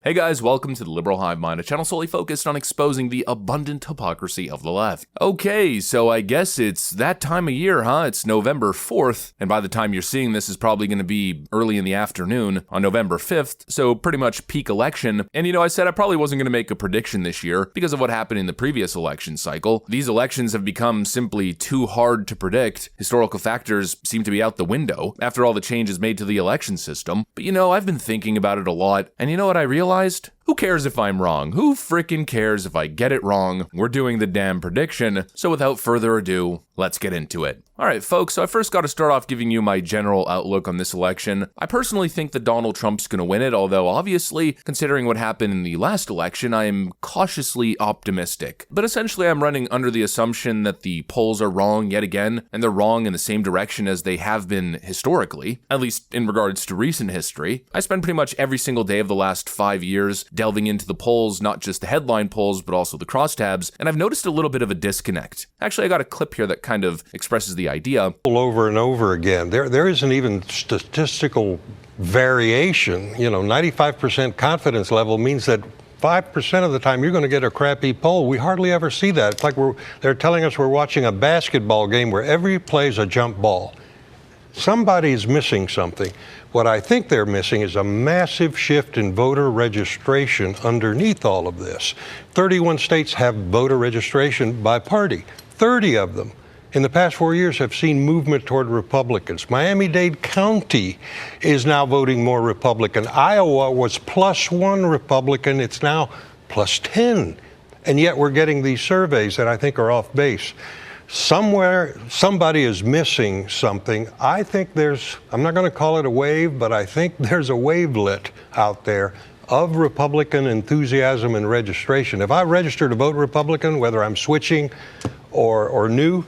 Hey guys, welcome to the Liberal Hive Mind, a channel solely focused on exposing the abundant hypocrisy of the left. Okay, so I guess it's that time of year, huh? It's November 4th, and by the time you're seeing this is probably going to be early in the afternoon on November 5th, so pretty much peak election. And I said I probably wasn't going to make a prediction this year because of what happened in the previous election cycle. These elections have become simply too hard to predict. Historical factors seem to be out the window after all the changes made to the election system. But I've been thinking about it a lot, and you know what I realized? Who cares if I'm wrong? Who freaking cares if I get it wrong? We're doing the damn prediction. So without further ado, let's get into it. Alright folks, so I first got to start off giving you my general outlook on this election. I personally think that Donald Trump's going to win it, although obviously, considering what happened in the last election, I am cautiously optimistic. But essentially I'm running under the assumption that the polls are wrong yet again, and they're wrong in the same direction as they have been historically, at least in regards to recent history. I spend pretty much every single day of the last 5 years delving into the polls, not just the headline polls, but also the crosstabs, and I've noticed a little bit of a disconnect. Actually, I got a clip here that kind of expresses the idea. Over and over again, there isn't even statistical variation. 95% confidence level means that 5% of the time you're going to get a crappy poll. We hardly ever see that. It's like they're telling us we're watching a basketball game where every play is a jump ball. Somebody's missing something. What I think they're missing is a massive shift in voter registration underneath all of this. 31 states have voter registration by party. 30 of them in the past 4 years have seen movement toward Republicans. Miami-Dade County is now voting more Republican. Iowa was +1 Republican. It's now +10. And yet we're getting these surveys that I think are off base. Somewhere, somebody is missing something. I think I'm not going to call it a wave, but I think there's a wavelet out there of Republican enthusiasm and registration. If I register to vote Republican, whether I'm switching or new,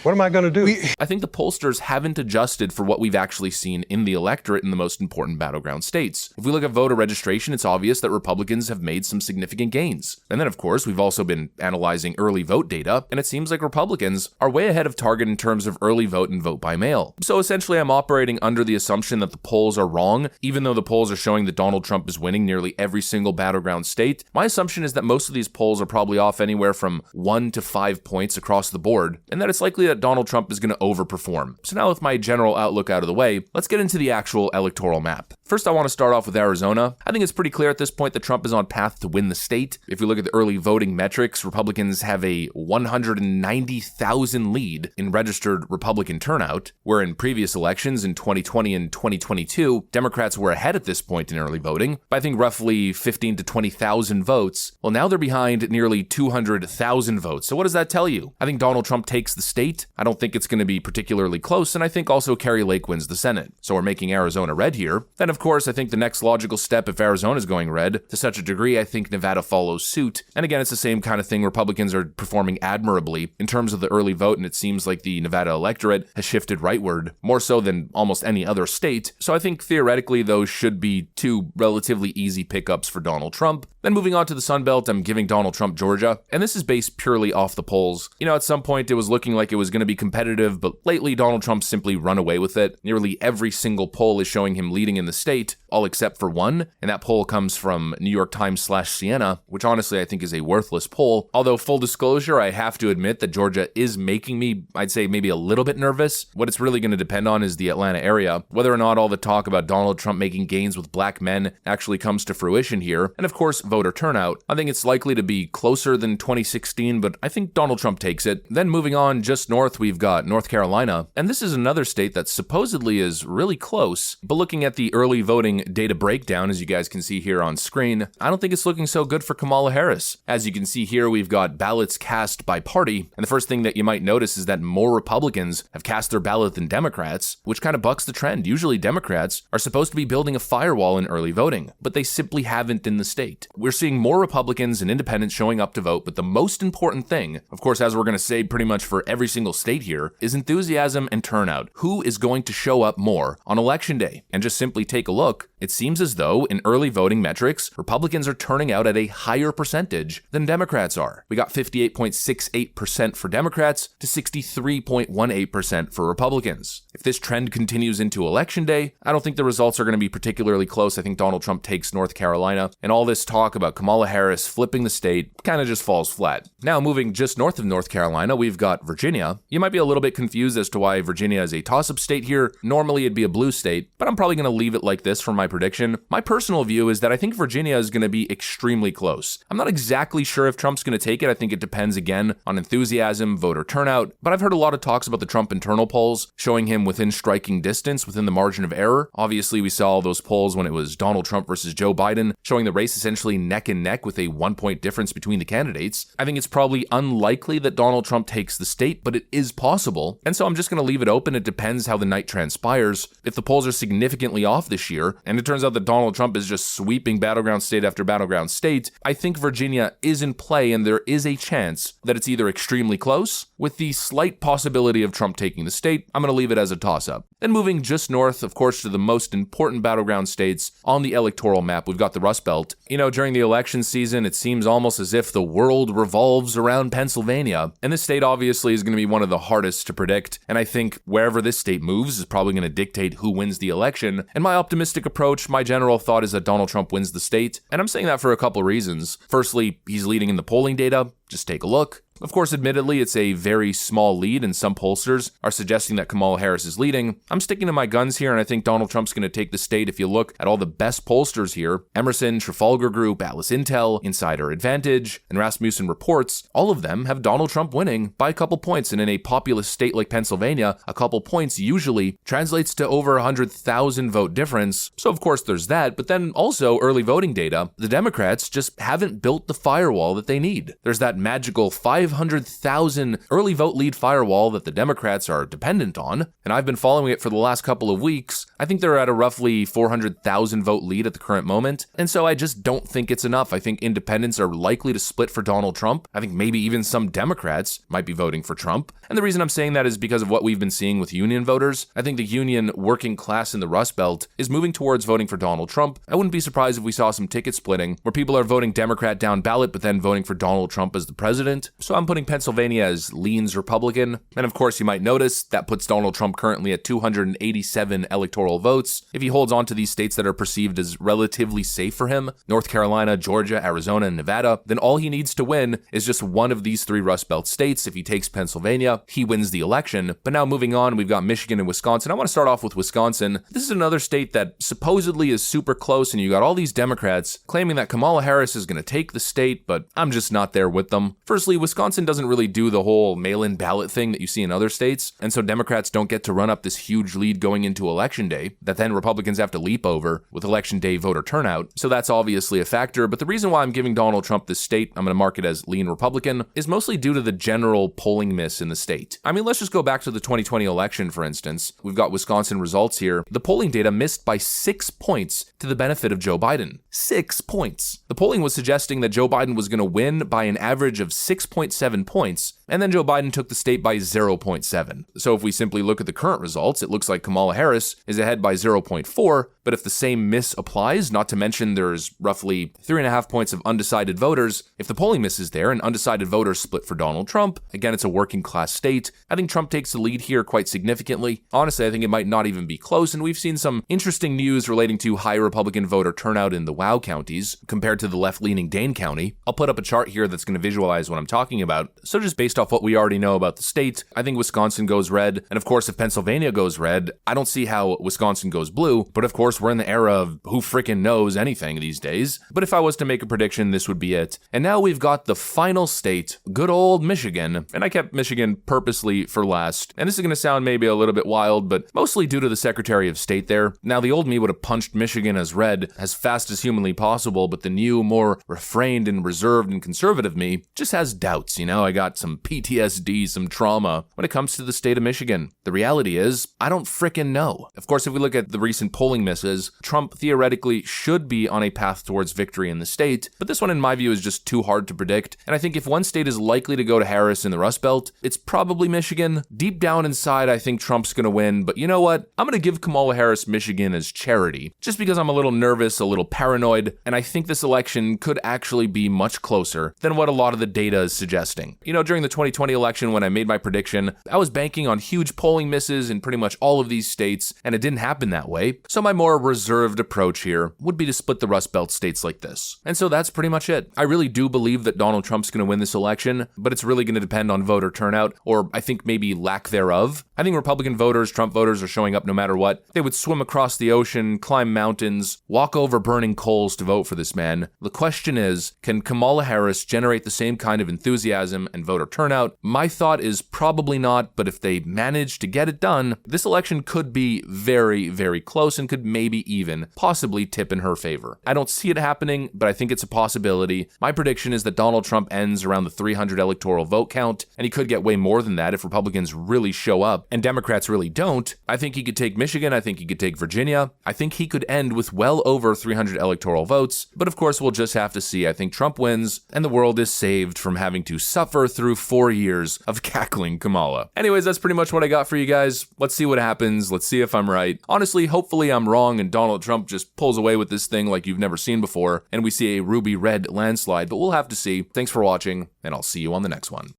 what am I going to do? I think the pollsters haven't adjusted for what we've actually seen in the electorate in the most important battleground states. If we look at voter registration, it's obvious that Republicans have made some significant gains. And then, of course, we've also been analyzing early vote data, and it seems like Republicans are way ahead of target in terms of early vote and vote by mail. So essentially, I'm operating under the assumption that the polls are wrong, even though the polls are showing that Donald Trump is winning nearly every single battleground state. My assumption is that most of these polls are probably off anywhere from 1 to 5 points across the board, and that it's likely that Donald Trump is going to overperform. So now with my general outlook out of the way, let's get into the actual electoral map. First, I want to start off with Arizona. I think it's pretty clear at this point that Trump is on path to win the state. If we look at the early voting metrics, Republicans have a 190,000 lead in registered Republican turnout, where in previous elections in 2020 and 2022, Democrats were ahead at this point in early voting by I think roughly 15 to 20,000 votes. Well, now they're behind nearly 200,000 votes. So what does that tell you? I think Donald Trump takes the state. I don't think it's going to be particularly close, and I think also Kari Lake wins the Senate. So we're making Arizona red here. Then, of course, I think the next logical step, if Arizona is going red, to such a degree, I think Nevada follows suit. And again, it's the same kind of thing. Republicans are performing admirably in terms of the early vote, and it seems like the Nevada electorate has shifted rightward, more so than almost any other state. So I think theoretically, those should be two relatively easy pickups for Donald Trump. Then moving on to the Sun Belt, I'm giving Donald Trump Georgia, and this is based purely off the polls. At some point it was looking like it was going to be competitive, but lately Donald Trump's simply run away with it. Nearly every single poll is showing him leading in the state, all except for one, and that poll comes from New York Times/Siena, which honestly I think is a worthless poll. Although full disclosure, I have to admit that Georgia is making me, I'd say maybe a little bit nervous. What it's really going to depend on is the Atlanta area, whether or not all the talk about Donald Trump making gains with black men actually comes to fruition here, and of course voter turnout. I think it's likely to be closer than 2016, but I think Donald Trump takes it. Then moving on just north, we've got North Carolina, and this is another state that supposedly is really close, but looking at the early voting data breakdown, as you guys can see here on screen, I don't think it's looking so good for Kamala Harris. As you can see here, we've got ballots cast by party, and the first thing that you might notice is that more Republicans have cast their ballot than Democrats, which kind of bucks the trend. Usually Democrats are supposed to be building a firewall in early voting, but they simply haven't in the state. We're seeing more Republicans and independents showing up to vote, but the most important thing, of course, as we're going to say pretty much for every single state here, is enthusiasm and turnout. Who is going to show up more on election day? And just simply take a look It seems as though, in early voting metrics, Republicans are turning out at a higher percentage than Democrats are. We got 58.68% for Democrats to 63.18% for Republicans. If this trend continues into Election Day, I don't think the results are going to be particularly close. I think Donald Trump takes North Carolina, and all this talk about Kamala Harris flipping the state kind of just falls flat. Now, moving just north of North Carolina, we've got Virginia. You might be a little bit confused as to why Virginia is a toss-up state here. Normally, it'd be a blue state, but I'm probably going to leave it like this for my prediction. My personal view is that I think Virginia is going to be extremely close. I'm not exactly sure if Trump's going to take it. I think it depends, again, on enthusiasm, voter turnout, but I've heard a lot of talks about the Trump internal polls showing him within striking distance, within the margin of error. Obviously, we saw those polls when it was Donald Trump versus Joe Biden, showing the race essentially neck and neck with a 1-point difference between the candidates. I think it's probably unlikely that Donald Trump takes the state, but it is possible. And so I'm just going to leave it open. It depends how the night transpires. If the polls are significantly off this year, and it turns out that Donald Trump is just sweeping battleground state after battleground state, I think Virginia is in play, and there is a chance that it's either extremely close, with the slight possibility of Trump taking the state. I'm going to leave it as a toss-up. Then moving just north, of course, to the most important battleground states on the electoral map, we've got the Rust Belt. During the election season, it seems almost as if the world revolves around Pennsylvania. And this state obviously is going to be one of the hardest to predict. And I think wherever this state moves is probably going to dictate who wins the election. And my optimistic approach, my general thought is that Donald Trump wins the state. And I'm saying that for a couple of reasons. Firstly, he's leading in the polling data. Just take a look. Of course, admittedly, it's a very small lead, and some pollsters are suggesting that Kamala Harris is leading. I'm sticking to my guns here, and I think Donald Trump's going to take the state. If you look at all the best pollsters here, Emerson, Trafalgar Group, Atlas Intel, Insider Advantage, and Rasmussen Reports, all of them have Donald Trump winning by a couple points. And in a populous state like Pennsylvania, a couple points usually translates to over 100,000 vote difference. So of course there's that, but then also early voting data, the Democrats just haven't built the firewall that they need. There's that magical 500,000 early vote lead firewall that the Democrats are dependent on, and I've been following it for the last couple of weeks. I think they're at a roughly 400,000 vote lead at the current moment, and so I just don't think it's enough. I think independents are likely to split for Donald Trump. I think maybe even some Democrats might be voting for Trump, and the reason I'm saying that is because of what we've been seeing with union voters. I think the union working class in the Rust Belt is moving towards voting for Donald Trump. I wouldn't be surprised if we saw some ticket splitting where people are voting Democrat down ballot but then voting for Donald Trump as the president. So I'm putting Pennsylvania as leans Republican. And of course, you might notice that puts Donald Trump currently at 287 electoral votes. If he holds on to these states that are perceived as relatively safe for him, North Carolina, Georgia, Arizona, and Nevada, then all he needs to win is just one of these three Rust Belt states. If he takes Pennsylvania, he wins the election. But now moving on, we've got Michigan and Wisconsin. I want to start off with Wisconsin. This is another state that supposedly is super close, and you got all these Democrats claiming that Kamala Harris is going to take the state, but I'm just not there with them. Firstly, Wisconsin doesn't really do the whole mail-in ballot thing that you see in other states, and so Democrats don't get to run up this huge lead going into Election Day that then Republicans have to leap over with Election Day voter turnout. So that's obviously a factor, but the reason why I'm giving Donald Trump this state, I'm going to mark it as lean Republican, is mostly due to the general polling miss in the state. I mean, let's just go back to the 2020 election, for instance. We've got Wisconsin results here. The polling data missed by 6 points to the benefit of Joe Biden. 6 points. The polling was suggesting that Joe Biden was going to win by an average of 6.7 points, and then Joe Biden took the state by 0.7. So if we simply look at the current results, it looks like Kamala Harris is ahead by 0.4, but if the same miss applies, not to mention there's roughly 3.5 points of undecided voters, if the polling miss is there and undecided voters split for Donald Trump, again, it's a working class state, I think Trump takes the lead here quite significantly. Honestly, I think it might not even be close, and we've seen some interesting news relating to high Republican voter turnout in the WOW counties compared to the left-leaning Dane County. I'll put up a chart here that's going to visualize what I'm talking about. So just based off what we already know about the state, I think Wisconsin goes red, and of course if Pennsylvania goes red, I don't see how Wisconsin goes blue, but of course we're in the era of who frickin' knows anything these days. But if I was to make a prediction, this would be it. And now we've got the final state, good old Michigan, and I kept Michigan purposely for last. And this is going to sound maybe a little bit wild, but mostly due to the Secretary of State there. Now the old me would have punched Michigan as red as fast as humanly possible, but the new, more refrained and reserved and conservative me just has doubts, I got some PTSD, some trauma when it comes to the state of Michigan. The reality is, I don't frickin' know. Of course, course, if we look at the recent polling misses, Trump theoretically should be on a path towards victory in the state, but this one in my view is just too hard to predict, and I think if one state is likely to go to Harris in the Rust Belt, it's probably Michigan. Deep down inside, I think Trump's gonna win, but you know what? I'm gonna give Kamala Harris Michigan as charity, just because I'm a little nervous, a little paranoid, and I think this election could actually be much closer than what a lot of the data is suggesting. You know, during the 2020 election, when I made my prediction, I was banking on huge polling misses in pretty much all of these states, and it didn't happen that way. So my more reserved approach here would be to split the Rust Belt states like this. And so that's pretty much it. I really do believe that Donald Trump's going to win this election, but it's really going to depend on voter turnout, or I think maybe lack thereof. I think Republican voters, Trump voters are showing up no matter what. They would swim across the ocean, climb mountains, walk over burning coals to vote for this man. The question is, can Kamala Harris generate the same kind of enthusiasm and voter turnout? My thought is probably not, but if they manage to get it done, this election could be very, very close and could maybe even possibly tip in her favor. I don't see it happening, but I think it's a possibility. My prediction is that Donald Trump ends around the 300 electoral vote count, and he could get way more than that if Republicans really show up and Democrats really don't. I think he could take Michigan. I think he could take Virginia. I think he could end with well over 300 electoral votes, but of course we'll just have to see. I think Trump wins, and the world is saved from having to suffer through 4 years of cackling Kamala. Anyways, that's pretty much what I got for you guys. Let's see what happens. Let's see if I'm right. Honestly, hopefully I'm wrong and Donald Trump just pulls away with this thing like you've never seen before, and we see a ruby red landslide, but we'll have to see. Thanks for watching, and I'll see you on the next one.